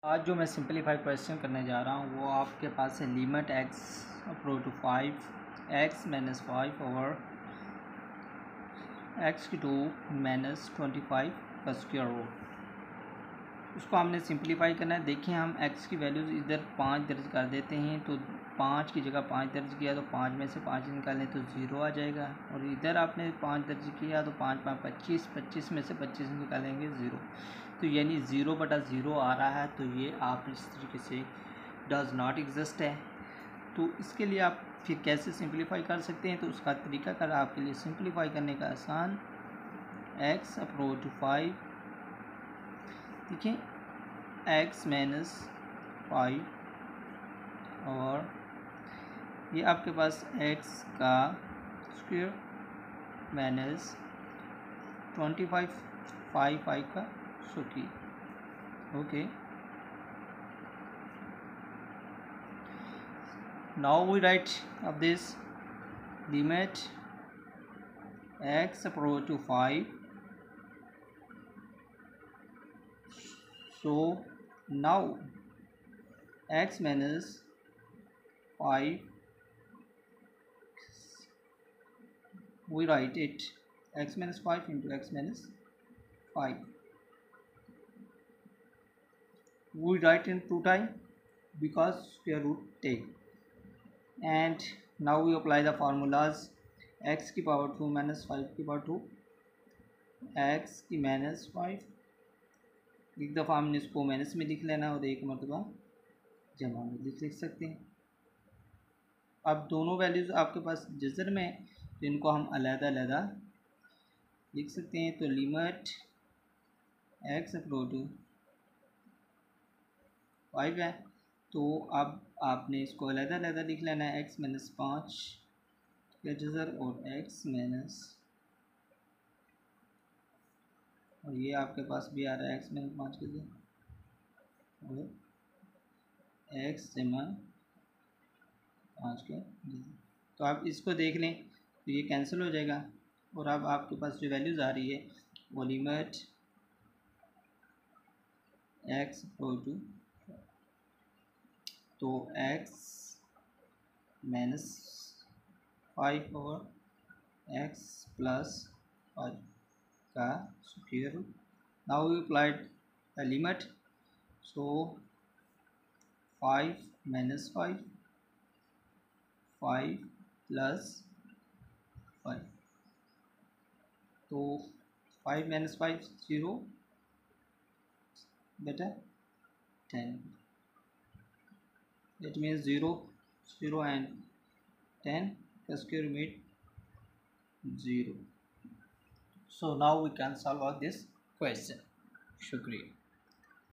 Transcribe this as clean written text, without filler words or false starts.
आज जो मैं सिंपलीफाई क्वेश्चन करने जा रहा हूँ वो आपके पास है limit x approach to 5 x minus 5 over x की 2 माइनस 25 का स्क्वायर रूट। उसको हमने सिंपलीफाई करना है। देखिए हम x की वैल्यूज़ इधर 5 दर्ज कर देते हैं, तो 5 की जगह 5 दर्ज किया तो 5 में से 5 निकालें तो 0 आ जाएगा, और इधर आपने 5 दर्ज किया तो 5 5 25, 25 में से 25 निकालेंगे 0, तो यानी 0/0 आ रहा है। तो ये आप इस तरीके से डज नॉट एग्जिस्ट है। तो इसके लिए आप फिर कैसे सिंपलीफाई कर सकते हैं, तो उसका तरीका कर आपके लिए सिंपलीफाई करने का आसान। x अप्रो टू 5, देखिए x माइनस 5 और ये आपके पास x का स्क्वायर माइनस 25 5 का square. Okay, now we write of this limit x approach to 5. So now x minus 5, we write it x minus 5 into x minus 5. We write in 2 times because square root take. And now we apply the formulas x की power 2 minus 5 की power 2, x की minus 5, एक दफ़ा हमने इसको minus में लिख लेना और एक मरतबा जमा में लिख सकते हैं। अब दोनों वैल्यूज़ आपके पास जज़र में, तो इनको हम अलग-अलग लिख सकते हैं। तो लिमिट x अप्रो टू 5 है, तो अब आपने इसको अलग-अलग लिख लेना है। x माइनस 5 का जज़र और x माइनस, और ये आपके पास भी आ रहा है x माइनस 5 के जज़र और x जमा 5 के जज़र। तो आप इसको देख लें तो ये कैंसिल हो जाएगा, और अब आपके पास जो वैल्यूज़ आ रही है वो लिमिट x अप्रो टू, तो x माइनस 5 और x प्लस 5 का square root. Now we applied the limit, so 5 minus 5, 5 plus 5, तो 5 माइनस 5 0 बेटा 10, that means 0 0 and 10 का square made 0. So now we can solve out this question. शुक्रिया।